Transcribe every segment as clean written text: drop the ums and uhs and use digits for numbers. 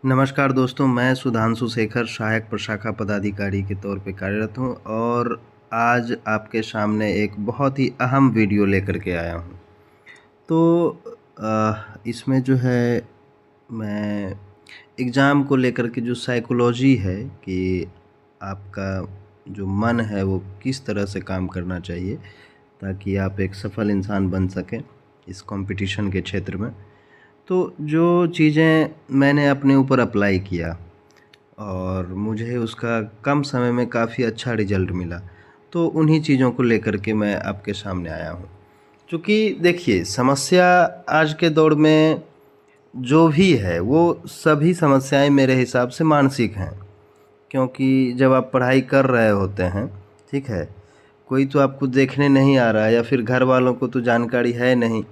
नमस्कार दोस्तों, मैं सुधांशु शेखर सहायक प्रशाखा पदाधिकारी के तौर पे कार्यरत हूँ और आज आपके सामने एक बहुत ही अहम वीडियो लेकर के आया हूँ। तो इसमें जो है मैं एग्ज़ाम को लेकर के जो साइकोलॉजी है कि आपका जो मन है वो किस तरह से काम करना चाहिए ताकि आप एक सफल इंसान बन सकें इस कंपटीशन के क्षेत्र में। तो जो चीज़ें मैंने अपने ऊपर अप्लाई किया और मुझे उसका कम समय में काफ़ी अच्छा रिज़ल्ट मिला, तो उन्हीं चीज़ों को लेकर के मैं आपके सामने आया हूँ। चूँकि देखिए, समस्या आज के दौर में जो भी है वो सभी समस्याएं मेरे हिसाब से मानसिक हैं। क्योंकि जब आप पढ़ाई कर रहे होते हैं, ठीक है, कोई तो आपको देखने नहीं आ रहा है या फिर घर वालों को तो जानकारी है नहीं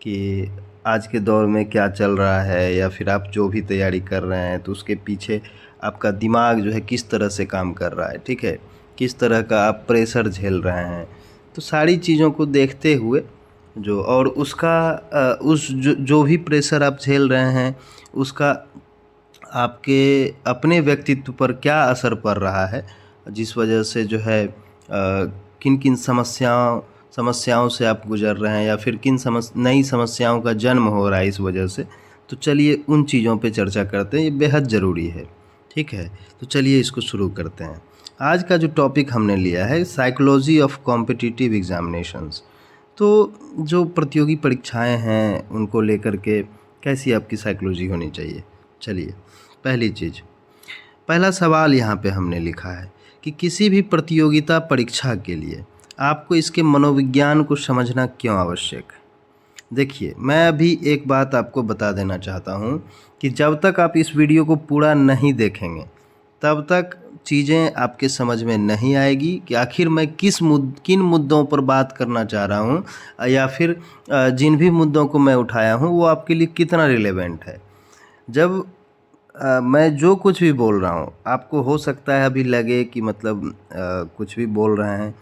कि आज के दौर में क्या चल रहा है, या फिर आप जो भी तैयारी कर रहे हैं तो उसके पीछे आपका दिमाग जो है किस तरह से काम कर रहा है, ठीक है, किस तरह का आप प्रेशर झेल रहे हैं। तो सारी चीज़ों को देखते हुए जो और उसका उस जो भी प्रेशर आप झेल रहे हैं उसका आपके अपने व्यक्तित्व पर क्या असर पड़ रहा है, जिस वजह से जो है किन किन समस्याओं से आप गुजर रहे हैं या फिर किन नई समस्याओं का जन्म हो रहा है इस वजह से। तो चलिए उन चीज़ों पे चर्चा करते हैं, ये बेहद ज़रूरी है, ठीक है। तो चलिए इसको शुरू करते हैं। आज का जो टॉपिक हमने लिया है साइकोलॉजी ऑफ कॉम्पिटिटिव एग्जामिनेशंस। तो जो प्रतियोगी परीक्षाएं हैं उनको लेकर के कैसी आपकी साइकोलॉजी होनी चाहिए। चलिए, पहली चीज़, पहला सवाल यहाँ पे हमने लिखा है कि किसी भी प्रतियोगिता परीक्षा के लिए आपको इसके मनोविज्ञान को समझना क्यों आवश्यक है। देखिए, मैं अभी एक बात आपको बता देना चाहता हूँ कि जब तक आप इस वीडियो को पूरा नहीं देखेंगे तब तक चीज़ें आपके समझ में नहीं आएगी कि आखिर मैं किन मुद्दों पर बात करना चाह रहा हूँ, या फिर जिन भी मुद्दों को मैं उठाया हूँ वो आपके लिए कितना रिलेवेंट है। जब मैं जो कुछ भी बोल रहा हूँ आपको हो सकता है अभी लगे कि मतलब कुछ भी बोल रहे हैं,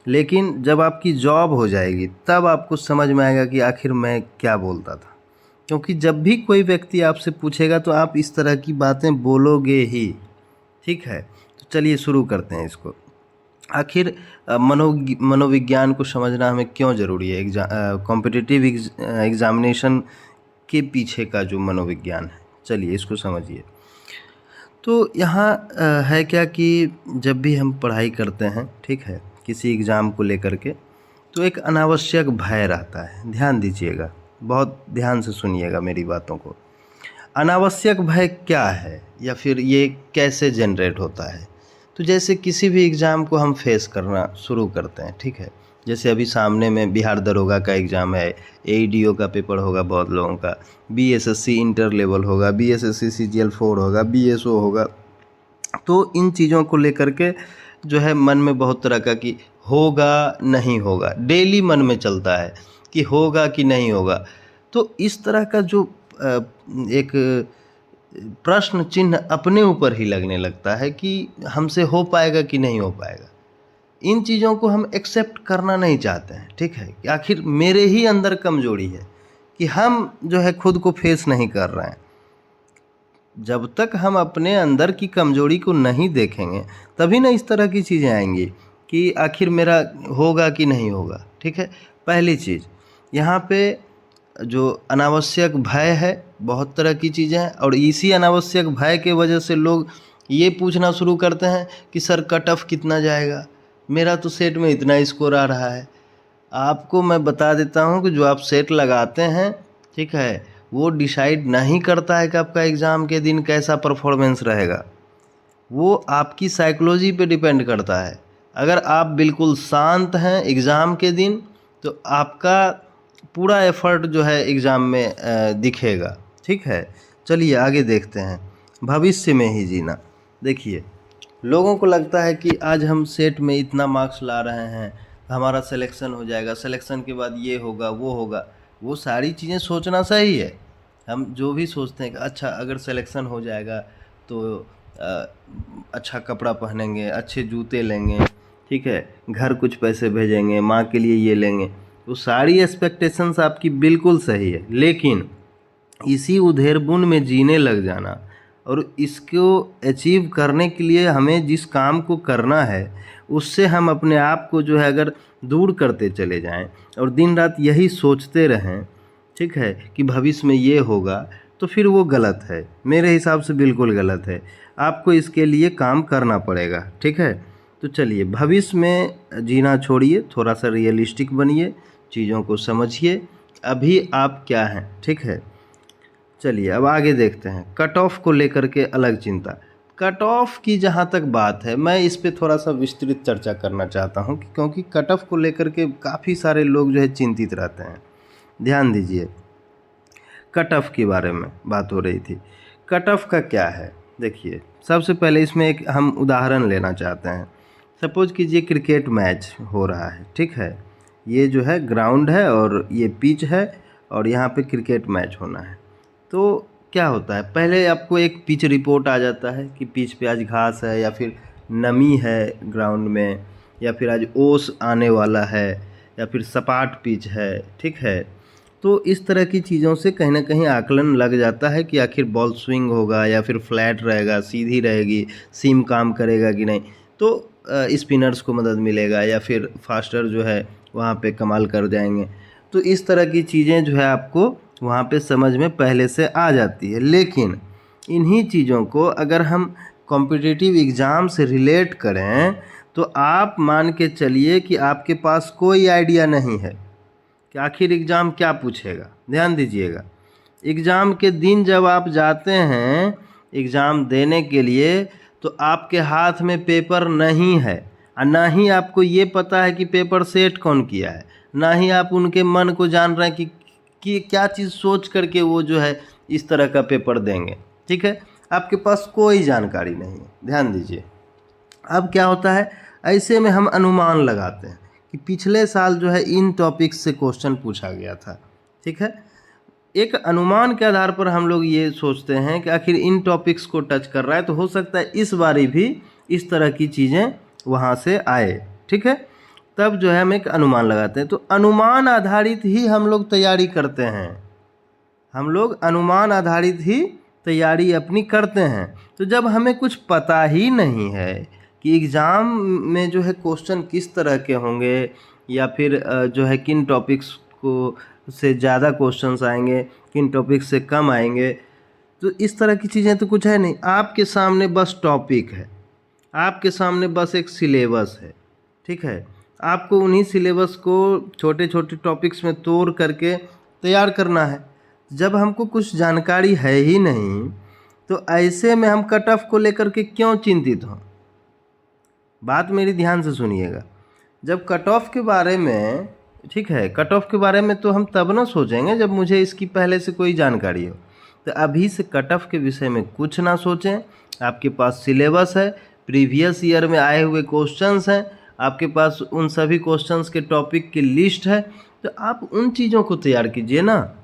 लेकिन जब आपकी जॉब हो जाएगी तब आपको समझ में आएगा कि आखिर मैं क्या बोलता था। क्योंकि जब भी कोई व्यक्ति आपसे पूछेगा तो आप इस तरह की बातें बोलोगे ही, ठीक है। तो चलिए शुरू करते हैं इसको। आखिर मनोविज्ञान को समझना हमें क्यों ज़रूरी है, कॉम्पिटिटिव एग्जामिनेशन के पीछे का जो मनोविज्ञान है, चलिए इसको समझिए। तो यहाँ है क्या कि जब भी हम पढ़ाई करते हैं, ठीक है, किसी एग्ज़ाम को लेकर के, तो एक अनावश्यक भय रहता है। ध्यान दीजिएगा, बहुत ध्यान से सुनिएगा मेरी बातों को। अनावश्यक भय क्या है या फिर ये कैसे जनरेट होता है। तो जैसे किसी भी एग्ज़ाम को हम फेस करना शुरू करते हैं, ठीक है, जैसे अभी सामने में बिहार दरोगा का एग्ज़ाम है, एईडीओ का पेपर होगा बहुत लोगों का, बीएसएससी इंटर लेवल होगा, बीएसएससी सीजीएल 4 होगा, बीएसओ होगा। तो इन चीज़ों को लेकर के जो है मन में बहुत तरह का कि होगा नहीं होगा, डेली मन में चलता है कि होगा कि नहीं होगा। तो इस तरह का जो एक प्रश्न चिन्ह अपने ऊपर ही लगने लगता है कि हमसे हो पाएगा कि नहीं हो पाएगा। इन चीज़ों को हम एक्सेप्ट करना नहीं चाहते हैं, ठीक है, कि आखिर मेरे ही अंदर कमजोरी है कि हम जो है खुद को फेस नहीं कर रहे हैं। जब तक हम अपने अंदर की कमजोरी को नहीं देखेंगे तभी ना इस तरह की चीज़ें आएंगी कि आखिर मेरा होगा कि नहीं होगा, ठीक है। पहली चीज़ यहाँ पे जो अनावश्यक भय है, बहुत तरह की चीज़ें हैं और इसी अनावश्यक भय के वजह से लोग ये पूछना शुरू करते हैं कि सर कट ऑफ कितना जाएगा, मेरा तो सेट में इतना स्कोर आ रहा है। आपको मैं बता देता हूँ कि जो आप सेट लगाते हैं, ठीक है, वो डिसाइड नहीं करता है कि आपका एग्ज़ाम के दिन कैसा परफॉर्मेंस रहेगा। वो आपकी साइकोलॉजी पे डिपेंड करता है। अगर आप बिल्कुल शांत हैं एग्ज़ाम के दिन तो आपका पूरा एफर्ट जो है एग्ज़ाम में दिखेगा, ठीक है। चलिए आगे देखते हैं, भविष्य में ही जीना। देखिए, लोगों को लगता है कि आज हम सेट में इतना मार्क्स ला रहे हैं, हमारा सिलेक्शन हो जाएगा, सिलेक्शन के बाद ये होगा वो होगा। वो सारी चीज़ें सोचना सही है। हम जो भी सोचते हैं कि अच्छा अगर सिलेक्शन हो जाएगा तो अच्छा कपड़ा पहनेंगे, अच्छे जूते लेंगे, ठीक है, घर कुछ पैसे भेजेंगे, माँ के लिए ये लेंगे। तो सारी एक्सपेक्टेशंस आपकी बिल्कुल सही है, लेकिन इसी उधेड़बुन में जीने लग जाना और इसको अचीव करने के लिए हमें जिस काम को करना है उससे हम अपने आप को जो है अगर दूर करते चले जाएं और दिन रात यही सोचते रहें, ठीक है, कि भविष्य में ये होगा, तो फिर वो गलत है, मेरे हिसाब से बिल्कुल गलत है। आपको इसके लिए काम करना पड़ेगा, ठीक है। तो चलिए, भविष्य में जीना छोड़िए, थोड़ा सा रियलिस्टिक बनिए, चीज़ों को समझिए अभी आप क्या हैं, ठीक है। चलिए अब आगे देखते हैं। कट ऑफ को लेकर के अलग चिंता। कट ऑफ की जहाँ तक बात है, मैं इस पे थोड़ा सा विस्तृत चर्चा करना चाहता हूँ क्योंकि कट ऑफ को लेकर के काफ़ी सारे लोग जो है चिंतित रहते हैं। ध्यान दीजिए, कट ऑफ के बारे में बात हो रही थी। कट ऑफ का क्या है, देखिए, सबसे पहले इसमें एक हम उदाहरण लेना चाहते हैं। सपोज कीजिए क्रिकेट मैच हो रहा है, ठीक है, ये जो है ग्राउंड है और ये पिच है और यहाँ पे क्रिकेट मैच होना है। तो क्या होता है, पहले आपको एक पिच रिपोर्ट आ जाता है कि पिच पे आज घास है या फिर नमी है ग्राउंड में, या फिर आज ओस आने वाला है, या फिर सपाट पिच है, ठीक है। तो इस तरह की चीज़ों से कहीं ना कहीं आकलन लग जाता है कि आखिर बॉल स्विंग होगा या फिर फ्लैट रहेगा, सीधी रहेगी, सीम काम करेगा कि नहीं। तो स्पिनर्स को मदद मिलेगा या फिर फास्टर जो है वहाँ पे कमाल कर जाएंगे। तो इस तरह की चीज़ें जो है आपको वहाँ पे समझ में पहले से आ जाती है। लेकिन इन्हीं चीज़ों को अगर हम कॉम्पिटिटिव एग्ज़ाम से रिलेट करें तो आप मान के चलिए कि आपके पास कोई आइडिया नहीं है कि आखिर एग्ज़ाम क्या पूछेगा। ध्यान दीजिएगा, एग्ज़ाम के दिन जब आप जाते हैं एग्ज़ाम देने के लिए तो आपके हाथ में पेपर नहीं है और ना ही आपको ये पता है कि पेपर सेट कौन किया है, ना ही आप उनके मन को जान रहे हैं कि क्या चीज़ सोच करके वो जो है इस तरह का पेपर देंगे, ठीक है। आपके पास कोई जानकारी नहीं है। ध्यान दीजिए, अब क्या होता है, ऐसे में हम अनुमान लगाते हैं कि पिछले साल जो है इन टॉपिक्स से क्वेश्चन पूछा गया था, ठीक है। एक अनुमान के आधार पर हम लोग ये सोचते हैं कि आखिर इन टॉपिक्स को टच कर रहा है तो हो सकता है इस बारी भी इस तरह की चीज़ें वहाँ से आए, ठीक है। तब जो है हम एक अनुमान लगाते हैं। तो अनुमान आधारित ही हम लोग तैयारी करते हैं, हम लोग अनुमान आधारित ही तैयारी अपनी करते हैं। तो जब हमें कुछ पता ही नहीं है कि एग्ज़ाम में जो है क्वेश्चन किस तरह के होंगे या फिर जो है किन टॉपिक्स को से ज़्यादा क्वेश्चंस आएंगे, किन टॉपिक्स से कम आएंगे, तो इस तरह की चीज़ें तो कुछ है नहीं। आपके सामने बस टॉपिक है, आपके सामने बस एक सिलेबस है, ठीक है। आपको उन्हीं सिलेबस को छोटे छोटे टॉपिक्स में तोड़ करके तैयार करना है। जब हमको कुछ जानकारी है ही नहीं तो ऐसे में हम कट ऑफ को लेकर के क्यों चिंतित हों। बात मेरी ध्यान से सुनिएगा, जब कट ऑफ के बारे में, ठीक है, कट ऑफ के बारे में तो हम तब ना सोचेंगे जब मुझे इसकी पहले से कोई जानकारी हो। तो अभी से कट ऑफ के विषय में कुछ ना सोचें। आपके पास सिलेबस है, प्रीवियस ईयर में आए हुए क्वेश्चंस हैं, आपके पास उन सभी क्वेश्चंस के टॉपिक की लिस्ट है। तो आप उन चीज़ों को तैयार कीजिए ना,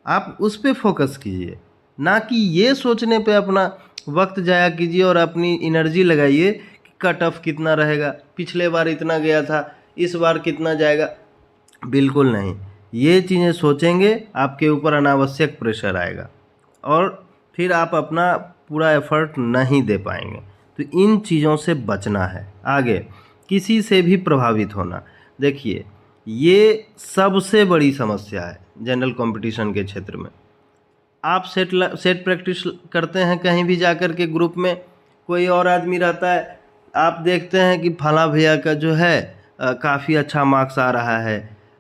आप उस पर फोकस कीजिए, ना कि ये सोचने पे अपना वक्त जाया कीजिए और अपनी एनर्जी लगाइए कि कट ऑफ कितना रहेगा, पिछले बार इतना गया था, इस बार कितना जाएगा। बिल्कुल नहीं, ये चीज़ें सोचेंगे आपके ऊपर अनावश्यक प्रेशर आएगा और फिर आप अपना पूरा एफर्ट नहीं दे पाएंगे। तो इन चीज़ों से बचना है। आगे किसी से भी प्रभावित होना, देखिए ये सबसे बड़ी समस्या है जनरल कंपटीशन के क्षेत्र में। आप सेट प्रैक्टिस करते हैं कहीं भी जाकर के, ग्रुप में कोई और आदमी रहता है, आप देखते हैं कि फला भैया का जो है काफ़ी अच्छा मार्क्स आ रहा है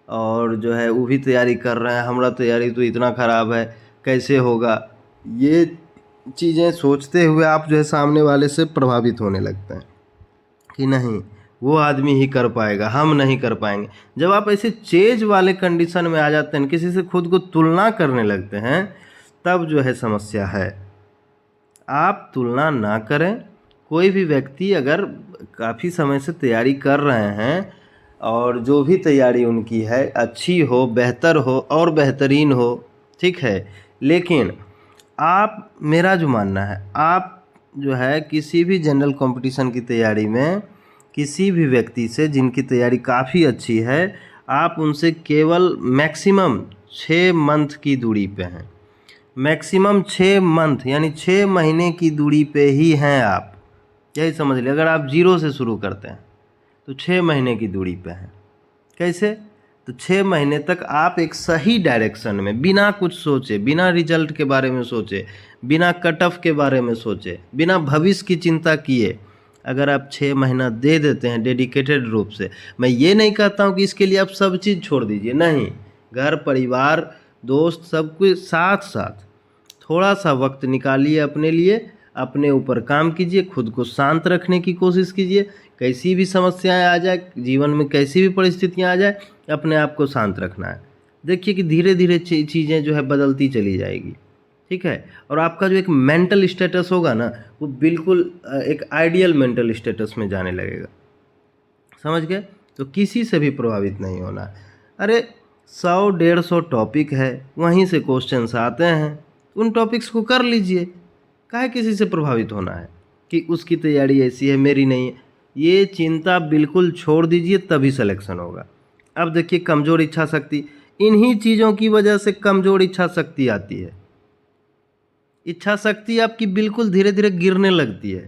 और जो है वो भी तैयारी कर रहे हैं, हमारा तैयारी तो इतना ख़राब है, कैसे होगा। ये चीज़ें सोचते हुए आप जो है सामने वाले से प्रभावित होने लगते हैं कि नहीं वो आदमी ही कर पाएगा, हम नहीं कर पाएंगे। जब आप ऐसे चेज वाले कंडीशन में आ जाते हैं, किसी से खुद को तुलना करने लगते हैं, तब जो है समस्या है। आप तुलना ना करें। कोई भी व्यक्ति अगर काफ़ी समय से तैयारी कर रहे हैं और जो भी तैयारी उनकी है अच्छी हो, बेहतर हो और बेहतरीन हो, ठीक है, लेकिन आप, मेरा जो मानना है, आप जो है किसी भी जनरल कंपटीशन की तैयारी में किसी भी व्यक्ति से जिनकी तैयारी काफ़ी अच्छी है, आप उनसे केवल मैक्सिमम 6 मंथ की दूरी पे हैं। मैक्सिमम 6 मंथ यानी 6 महीने की दूरी पे ही हैं आप, यही समझ लीजिए। अगर आप 0 से शुरू करते हैं तो 6 महीने की दूरी पे हैं। कैसे? तो 6 महीने तक आप एक सही डायरेक्शन में, बिना कुछ सोचे, बिना रिजल्ट के बारे में सोचे, बिना कट ऑफ के बारे में सोचे, बिना भविष्य की चिंता किए, अगर आप 6 महीना दे देते हैं डेडिकेटेड रूप से, मैं ये नहीं कहता हूँ कि इसके लिए आप सब चीज़ छोड़ दीजिए, नहीं, घर परिवार दोस्त सब कुछ साथ साथ थोड़ा सा वक्त निकालिए अपने लिए, अपने ऊपर काम कीजिए, खुद को शांत रखने की कोशिश कीजिए। कैसी भी समस्याएं आ जाए जीवन में, कैसी भी परिस्थितियां आ जाए, अपने आप को शांत रखना है। देखिए कि धीरे धीरे चीज़ें जो है बदलती चली जाएगी, ठीक है। और आपका जो एक मेंटल स्टेटस होगा ना, वो बिल्कुल एक आइडियल मेंटल स्टेटस में जाने लगेगा, समझ गए। तो किसी से भी प्रभावित नहीं होना है। अरे 100-150 टॉपिक है, वहीं से क्वेश्चंस आते हैं, उन टॉपिक्स को कर लीजिए। काहे किसी से प्रभावित होना है कि उसकी तैयारी ऐसी है मेरी नहीं है, ये चिंता बिल्कुल छोड़ दीजिए, तभी सिलेक्शन होगा। अब देखिए कमज़ोर इच्छा शक्ति, इन्हीं चीज़ों की वजह से कमज़ोर इच्छा शक्ति आती है। इच्छा शक्ति आपकी बिल्कुल धीरे धीरे गिरने लगती है।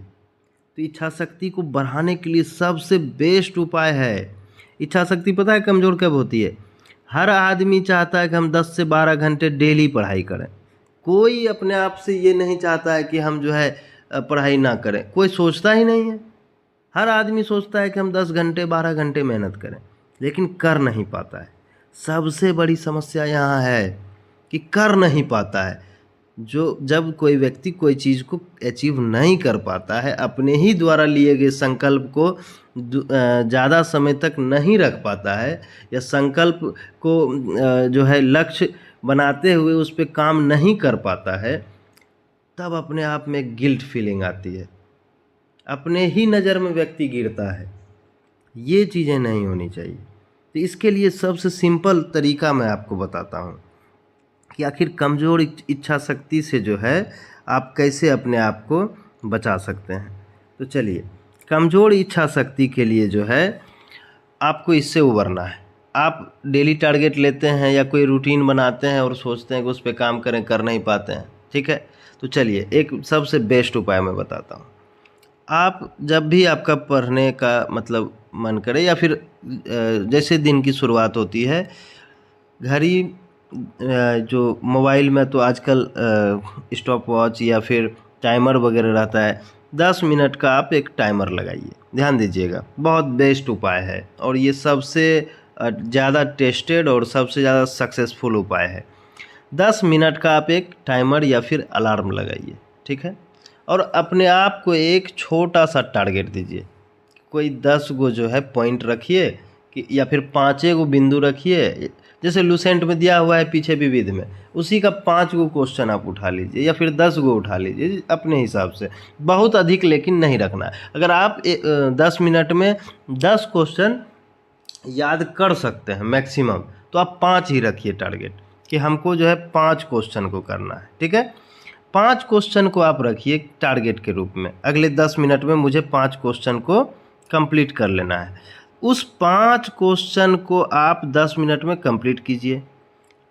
तो इच्छा शक्ति को बढ़ाने के लिए सबसे बेस्ट उपाय है, इच्छा शक्ति पता है कमज़ोर कब होती है? हर आदमी चाहता है कि हम 10 से 12 घंटे डेली पढ़ाई करें। कोई अपने आप से ये नहीं चाहता है कि हम जो है पढ़ाई ना करें, कोई सोचता ही नहीं है। हर आदमी सोचता है कि हम 10 घंटे 12 घंटे मेहनत करें, लेकिन कर नहीं पाता है। सबसे बड़ी समस्या यहाँ है कि कर नहीं पाता है। जब कोई व्यक्ति कोई चीज़ को अचीव नहीं कर पाता है, अपने ही द्वारा लिए गए संकल्प को ज़्यादा समय तक नहीं रख पाता है, या संकल्प को जो है लक्ष्य बनाते हुए उस पर काम नहीं कर पाता है, तब अपने आप में गिल्ट फीलिंग आती है, अपने ही नज़र में व्यक्ति गिरता है। ये चीज़ें नहीं होनी चाहिए। तो इसके लिए सबसे सिंपल तरीका मैं आपको बताता हूँ कि आखिर कमज़ोर इच्छा शक्ति से जो है आप कैसे अपने आप को बचा सकते हैं। तो चलिए, कमज़ोर इच्छा शक्ति के लिए जो है आपको इससे उबरना है। आप डेली टारगेट लेते हैं या कोई रूटीन बनाते हैं और सोचते हैं कि उस पर काम करें, कर नहीं पाते हैं, ठीक है। तो चलिए एक सबसे बेस्ट उपाय मैं बताता हूँ। आप जब भी आपका पढ़ने का मतलब मन करे, या फिर जैसे दिन की शुरुआत होती है, घड़ी जो मोबाइल में तो आजकल स्टॉप वॉच या फिर टाइमर वगैरह रहता है, 10 मिनट का आप एक टाइमर लगाइए। ध्यान दीजिएगा, बहुत बेस्ट उपाय है और ये सबसे ज़्यादा टेस्टेड और सबसे ज़्यादा सक्सेसफुल उपाय है। 10 मिनट का आप एक टाइमर या फिर अलार्म लगाइए, ठीक है। और अपने आप को एक छोटा सा टारगेट दीजिए। कोई 10 गो जो है पॉइंट रखिए कि, या फिर 5 गो बिंदु रखिए, जैसे लूसेंट में दिया हुआ है पीछे विविध में, उसी का 5 गो क्वेश्चन आप उठा लीजिए, या फिर 10 गो उठा लीजिए अपने हिसाब से। बहुत अधिक लेकिन नहीं रखना है। अगर आप 10 मिनट में 10 क्वेश्चन याद कर सकते हैं मैक्सिमम, तो आप 5 ही रखिए टारगेट कि हमको जो है 5 क्वेश्चन को करना है, ठीक है। 5 क्वेश्चन को आप रखिए टारगेट के रूप में, अगले 10 मिनट में मुझे 5 क्वेश्चन को कंप्लीट कर लेना है। उस 5 क्वेश्चन को आप 10 मिनट में कंप्लीट कीजिए।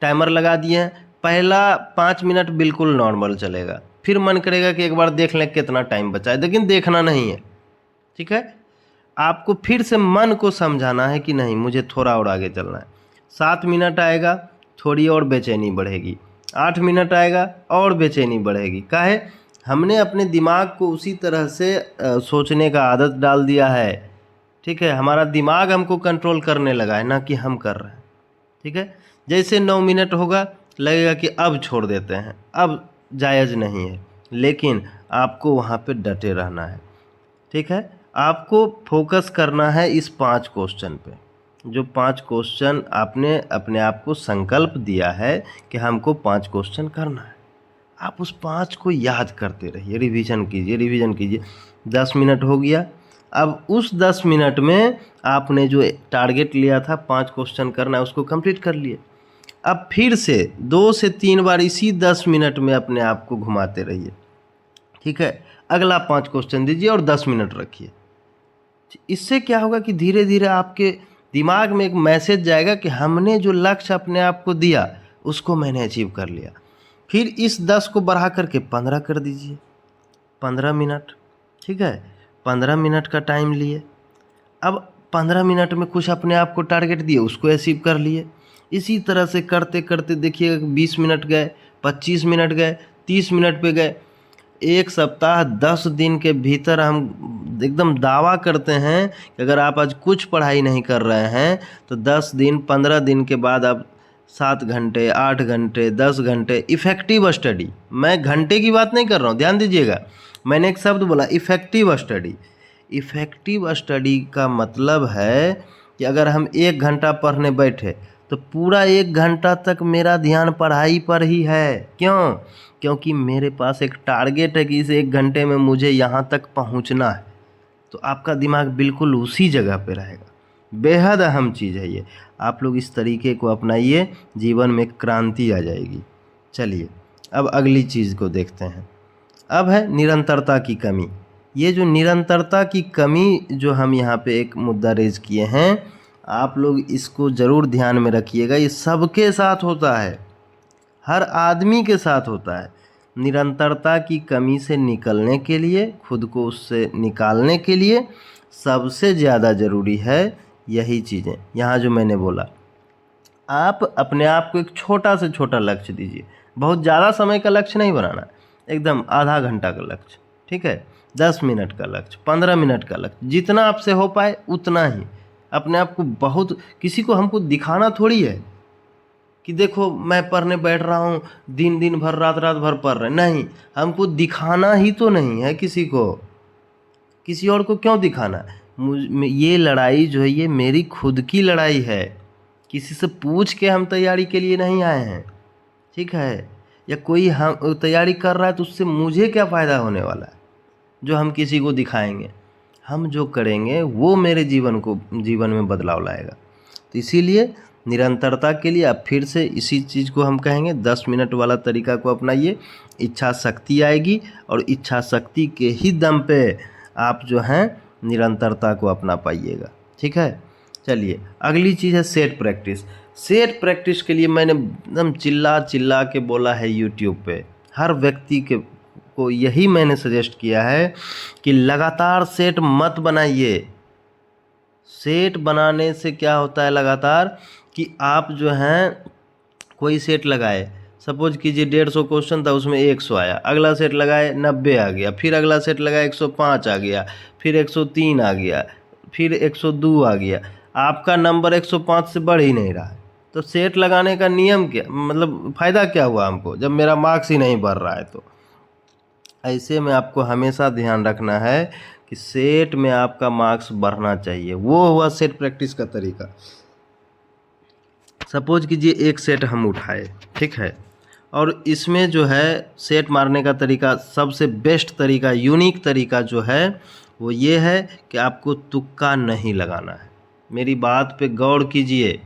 टाइमर लगा दिए हैं, पहला 5 मिनट बिल्कुल नॉर्मल चलेगा, फिर मन करेगा कि एक बार देख लें कितना टाइम बचा है, लेकिन देखना नहीं है, ठीक है। आपको फिर से मन को समझाना है कि नहीं, मुझे थोड़ा और आगे चलना है। 7 मिनट आएगा, थोड़ी और बेचैनी बढ़ेगी। 8 मिनट आएगा और बेचैनी बढ़ेगी। काहे? हमने अपने दिमाग को उसी तरह से सोचने का आदत डाल दिया है, ठीक है। हमारा दिमाग हमको कंट्रोल करने लगा है, ना कि हम कर रहे हैं, ठीक है। जैसे 9 मिनट होगा लगेगा कि अब छोड़ देते हैं, अब जायज़ नहीं है, लेकिन आपको वहाँ पे डटे रहना है, ठीक है। आपको फोकस करना है इस 5 क्वेश्चन पे, जो 5 क्वेश्चन आपने अपने आप को संकल्प दिया है कि हमको 5 क्वेश्चन करना है। आप उस 5 को याद करते रहिए, रिवीजन कीजिए। 10 मिनट हो गया, अब उस 10 मिनट में आपने जो टारगेट लिया था 5 क्वेश्चन करना है, उसको कंप्लीट कर लिए। अब फिर से 2 से 3 बार इसी 10 मिनट में अपने आप को घुमाते रहिए, ठीक है। अगला 5 क्वेश्चन दीजिए और 10 मिनट रखिए। इससे क्या होगा कि धीरे धीरे आपके दिमाग में एक मैसेज जाएगा कि हमने जो लक्ष्य अपने आप को दिया उसको मैंने अचीव कर लिया। फिर इस 10 को बढ़ा करके 15 कर दीजिए, 15 मिनट, ठीक है। 15 मिनट का टाइम लिए, अब 15 मिनट में कुछ अपने आप को टारगेट दिए, उसको अचीव कर लिए। इसी तरह से करते करते देखिए 20 मिनट गए, 25 मिनट गए, 30 मिनट पे गए। एक सप्ताह 10 दिन के भीतर हम एकदम दावा करते हैं कि अगर आप आज कुछ पढ़ाई नहीं कर रहे हैं तो 10 दिन 15 दिन के बाद आप 7 घंटे 8 घंटे 10 घंटे इफ़ेक्टिव स्टडी, मैं घंटे की बात नहीं कर रहा हूँ, ध्यान दीजिएगा, मैंने एक शब्द बोला इफ़ेक्टिव स्टडी। इफ़ेक्टिव स्टडी का मतलब है कि अगर हम 1 घंटा पढ़ने बैठे तो पूरा 1 घंटा तक मेरा ध्यान पढ़ाई पर ही है। क्यों? क्योंकि मेरे पास एक टारगेट है कि इस 1 घंटे में मुझे यहाँ तक पहुँचना है। तो आपका दिमाग बिल्कुल उसी जगह पे रहेगा। बेहद अहम चीज़ है ये, आप लोग इस तरीके को अपनाइए, जीवन में क्रांति आ जाएगी। चलिए अब अगली चीज़ को देखते हैं। अब है निरंतरता की कमी। ये जो निरंतरता की कमी जो हम यहाँ पे एक मुद्दा रेज किए हैं, आप लोग इसको ज़रूर ध्यान में रखिएगा। ये सबके साथ होता है, हर आदमी के साथ होता है। निरंतरता की कमी से निकलने के लिए, खुद को उससे निकालने के लिए सबसे ज़्यादा ज़रूरी है यही चीज़ें यहाँ जो मैंने बोला। आप अपने आप को एक छोटा से छोटा लक्ष्य दीजिए, बहुत ज़्यादा समय का लक्ष्य नहीं बनाना, एकदम आधा घंटा का लक्ष्य, ठीक है, 10 मिनट का लक्ष्य, 15 मिनट का लक्ष्य, जितना आपसे हो पाए उतना ही। अपने आप को बहुत, किसी को हमको दिखाना थोड़ी है कि देखो मैं पढ़ने बैठ रहा हूँ, दिन दिन भर रात रात भर पढ़ रहे, नहीं, हमको दिखाना ही तो नहीं है किसी को, किसी और को क्यों दिखाना। ये लड़ाई जो है ये मेरी खुद की लड़ाई है, किसी से पूछ के हम तैयारी के लिए नहीं आए हैं, ठीक है। या कोई हम तैयारी कर रहा है तो उससे मुझे क्या फ़ायदा होने वाला है जो हम किसी को दिखाएंगे। हम जो करेंगे वो मेरे जीवन में बदलाव लाएगा। तो इसीलिए निरंतरता के लिए आप फिर से इसी चीज़ को हम कहेंगे, 10 मिनट वाला तरीका को अपनाइए। इच्छा शक्ति आएगी और इच्छा शक्ति के ही दम पे आप जो हैं निरंतरता को अपना पाइएगा, ठीक है। चलिए अगली चीज़ है सेट प्रैक्टिस। सेट प्रैक्टिस के लिए मैंने एकदम चिल्ला चिल्ला के बोला है यूट्यूब पे, हर व्यक्ति को यही मैंने सजेस्ट किया है कि लगातार सेट मत बनाइए। सेट बनाने से क्या होता है लगातार, कि आप जो हैं कोई सेट लगाए, सपोज कीजिए 150 क्वेश्चन था, उसमें 100 आया, अगला सेट लगाए 90 आ गया, फिर अगला सेट लगाए 105 आ गया, फिर 103 आ गया, फिर 102 आ गया, आपका नंबर 105 से बढ़ ही नहीं रहा है। तो सेट लगाने का नियम क्या, मतलब फ़ायदा क्या हुआ हमको जब मेरा मार्क्स ही नहीं बढ़ रहा है। तो ऐसे में आपको हमेशा ध्यान रखना है कि सेट में आपका मार्क्स बढ़ना चाहिए। वो हुआ सेट प्रैक्टिस का तरीका। सपोज कीजिए एक सेट हम उठाए, ठीक है, और इसमें जो है सेट मारने का तरीका, सबसे बेस्ट तरीका, यूनिक तरीका जो है वो ये है कि आपको तुक्का नहीं लगाना है। मेरी बात पे गौर कीजिए,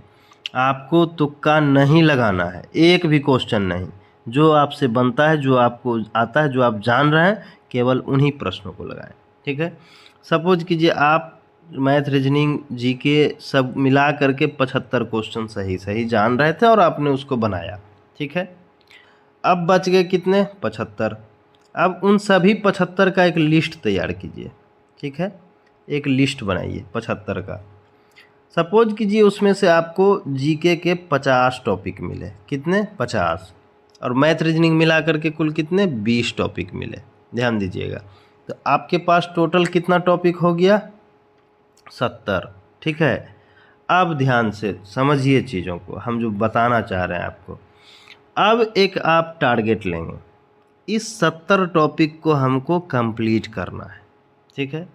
आपको तुक्का नहीं लगाना है, एक भी क्वेश्चन नहीं। जो आपसे बनता है, जो आपको आता है, जो आप जान रहे हैं, केवल उन्हीं प्रश्नों को लगाएं, ठीक है। सपोज कीजिए आप मैथ, रीजनिंग, जीके सब मिला करके 75 क्वेश्चन सही जान रहे थे और आपने उसको बनाया, ठीक है। अब बच गए कितने, 75। अब उन सभी 75 का एक लिस्ट तैयार कीजिए, ठीक है, एक लिस्ट बनाइए 75 का। सपोज कीजिए उसमें से आपको जीके के 50 टॉपिक मिले, कितने, 50, और मैथ रीजनिंग मिला करके कुल कितने, 20 टॉपिक मिले। ध्यान दीजिएगा, तो आपके पास टोटल कितना टॉपिक हो गया, 70, ठीक है। अब ध्यान से समझिए चीज़ों को, हम जो बताना चाह रहे हैं आपको। अब एक आप टारगेट लेंगे, इस 70 टॉपिक को हमको कंप्लीट करना है, ठीक है।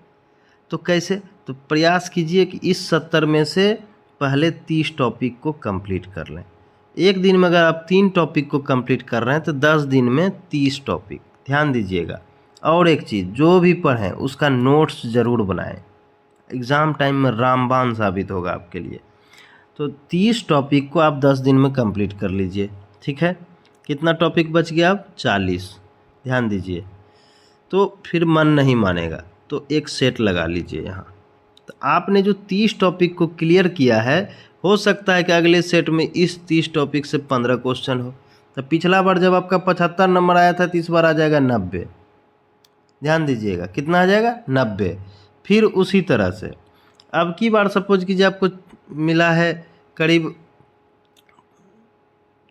तो कैसे, तो प्रयास कीजिए कि इस 70 में से पहले 30 टॉपिक को कंप्लीट कर लें। एक दिन में अगर आप 3 टॉपिक को कंप्लीट कर रहे हैं तो 10 दिन में 30 टॉपिक। ध्यान दीजिएगा, और एक चीज़, जो भी पढ़ें उसका नोट्स ज़रूर बनाएं, एग्ज़ाम टाइम में रामबाण साबित होगा आपके लिए। तो 30 टॉपिक को आप 10 दिन में कंप्लीट कर लीजिए, ठीक है। कितना टॉपिक बच गया, अब 40। ध्यान दीजिए, तो फिर मन नहीं मानेगा, तो एक सेट लगा लीजिए यहाँ। तो आपने जो 30 टॉपिक को क्लियर किया है, हो सकता है कि अगले सेट में इस 30 टॉपिक से 15 क्वेश्चन हो, तो पिछला बार जब आपका 75 नंबर आया था तो इस बार आ जाएगा 90। ध्यान दीजिएगा कितना आ जाएगा 90। फिर उसी तरह से अब की बार सपोज कीजिए आपको मिला है करीब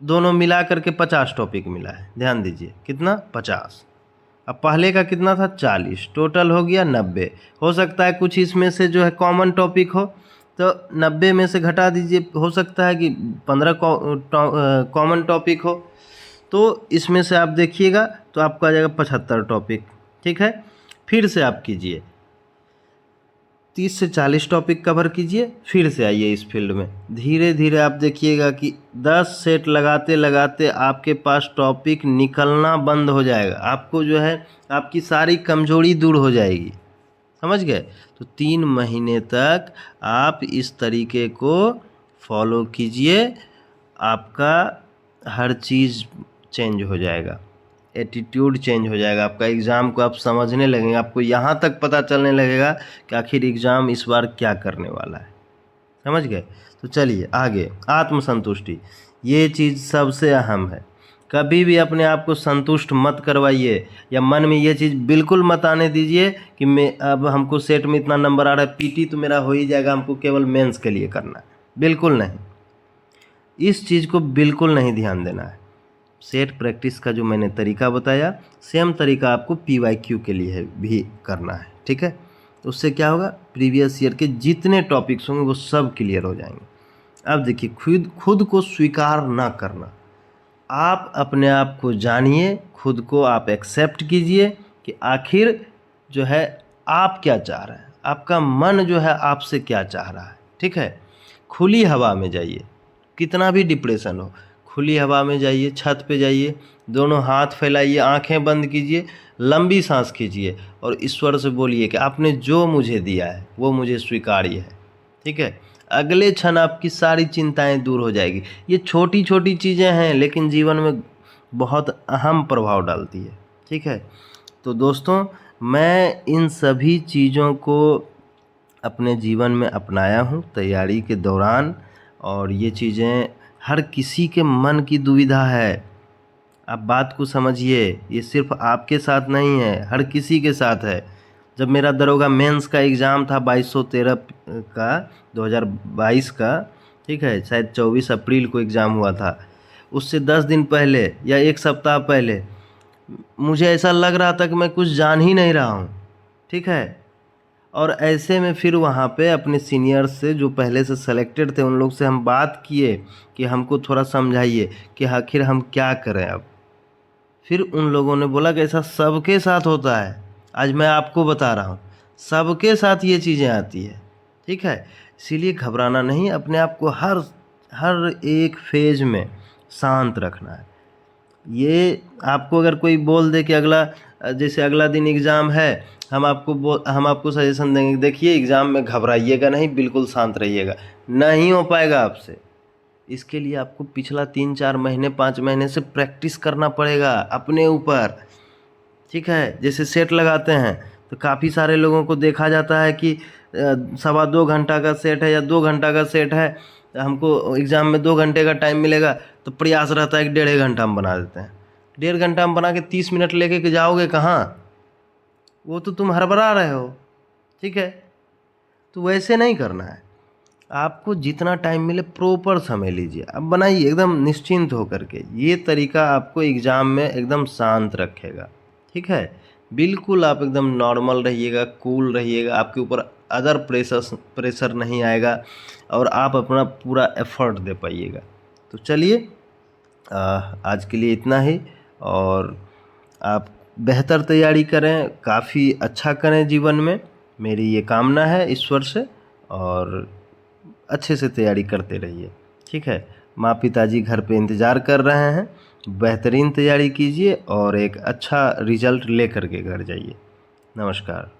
दोनों मिला करके 50 टॉपिक मिला है। ध्यान दीजिए कितना 50। अब पहले का कितना था 40, टोटल हो गया 90। हो सकता है कुछ इसमें से जो है कॉमन टॉपिक हो तो 90 में से घटा दीजिए, हो सकता है कि 15 कॉमन टॉपिक हो तो इसमें से आप देखिएगा तो आपको आ जाएगा 75 टॉपिक। ठीक है, फिर से आप कीजिए 30 से 40 टॉपिक कवर कीजिए, फिर से आइए इस फील्ड में। धीरे धीरे आप देखिएगा कि 10 सेट लगाते लगाते आपके पास टॉपिक निकलना बंद हो जाएगा। आपको जो है आपकी सारी कमजोरी दूर हो जाएगी। समझ गए? तो 3 महीने तक आप इस तरीके को फॉलो कीजिए, आपका हर चीज़ चेंज हो जाएगा, एटीट्यूड चेंज हो जाएगा, आपका एग्ज़ाम को आप समझने लगेंगे। आपको यहाँ तक पता चलने लगेगा कि आखिर एग्ज़ाम इस बार क्या करने वाला है। समझ गए? तो चलिए आगे, आत्मसंतुष्टि, ये चीज़ सबसे अहम है। कभी भी अपने आप को संतुष्ट मत करवाइए, या मन में ये चीज़ बिल्कुल मत आने दीजिए कि मैं अब हमको सेट में इतना नंबर आ रहा है, पीटी तो मेरा हो ही जाएगा, हमको केवल मेंस के लिए करना है। बिल्कुल नहीं, इस चीज़ को बिल्कुल नहीं ध्यान देना है। सेट प्रैक्टिस का जो मैंने तरीका बताया सेम तरीका आपको PYQ के लिए भी करना है। ठीक है, तो उससे क्या होगा, प्रीवियस ईयर के जितने टॉपिक्स होंगे वो सब क्लियर हो जाएंगे। अब देखिए, खुद को स्वीकार ना करना, आप अपने आप को जानिए, खुद को आप एक्सेप्ट कीजिए कि आखिर जो है आप क्या चाह रहे हैं, आपका मन जो है आपसे क्या चाह रहा है। ठीक है, खुली हवा में जाइए, कितना भी डिप्रेशन हो खुली हवा में जाइए, छत पे जाइए, दोनों हाथ फैलाइए, आंखें बंद कीजिए, लंबी सांस खींचिए और ईश्वर से बोलिए कि आपने जो मुझे दिया है वो मुझे स्वीकार्य है। ठीक है, अगले क्षण आपकी सारी चिंताएं दूर हो जाएगी। ये छोटी छोटी चीज़ें हैं लेकिन जीवन में बहुत अहम प्रभाव डालती है। ठीक है, तो दोस्तों मैं इन सभी चीज़ों को अपने जीवन में अपनाया हूँ तैयारी के दौरान, और ये चीज़ें हर किसी के मन की दुविधा है। आप बात को समझिए, ये सिर्फ आपके साथ नहीं है, हर किसी के साथ है। जब मेरा दरोगा मेंस का एग्ज़ाम था 2213 का 2022 का, ठीक है, शायद 24 अप्रैल को एग्ज़ाम हुआ था, उससे 10 दिन पहले या 1 सप्ताह पहले मुझे ऐसा लग रहा था कि मैं कुछ जान ही नहीं रहा हूँ। ठीक है, और ऐसे में फिर वहाँ पे अपने सीनियर्स से जो पहले से सेलेक्टेड थे उन लोग से हम बात किए कि हमको थोड़ा समझाइए कि आखिर हम क्या करें अब। फिर उन लोगों ने बोला कि ऐसा सबके साथ होता है, आज मैं आपको बता रहा हूँ, सबके साथ ये चीज़ें आती है। ठीक है, इसीलिए घबराना नहीं, अपने आप को हर एक फेज में शांत रखना है। ये आपको अगर कोई बोल दे कि जैसे अगला दिन एग्ज़ाम है, हम आपको सजेशन देंगे, देखिए एग्ज़ाम में घबराइएगा नहीं, बिल्कुल शांत रहिएगा, नहीं हो पाएगा आपसे। इसके लिए आपको पिछला 3-4 महीने 5 महीने से प्रैक्टिस करना पड़ेगा अपने ऊपर। ठीक है, जैसे सेट लगाते हैं तो काफ़ी सारे लोगों को देखा जाता है कि 2.25 घंटा का सेट है या 2 घंटा का सेट है, हमको एग्ज़ाम में 2 घंटे का टाइम मिलेगा तो प्रयास रहता है कि 1.5 घंटा हम बना देते हैं। 1.5 घंटा हम बना के 30 मिनट लेके के जाओगे कहाँ, वो तो तुम हड़बड़ा रहे हो। ठीक है, तो वैसे नहीं करना है, आपको जितना टाइम मिले प्रॉपर समय लीजिए, अब बनाइए एकदम निश्चिंत होकर के। ये तरीका आपको एग्ज़ाम में एकदम शांत रखेगा। ठीक है, बिल्कुल आप एकदम नॉर्मल रहिएगा, कूल रहिएगा, आपके ऊपर अदर प्रेशर नहीं आएगा और आप अपना पूरा एफर्ट दे पाइएगा। तो चलिए आज के लिए इतना ही, और आप बेहतर तैयारी करें, काफ़ी अच्छा करें जीवन में, मेरी ये कामना है ईश्वर से, और अच्छे से तैयारी करते रहिए। ठीक है, माँ पिताजी घर पे इंतज़ार कर रहे हैं, बेहतरीन तैयारी कीजिए और एक अच्छा रिजल्ट ले कर के घर जाइए। नमस्कार।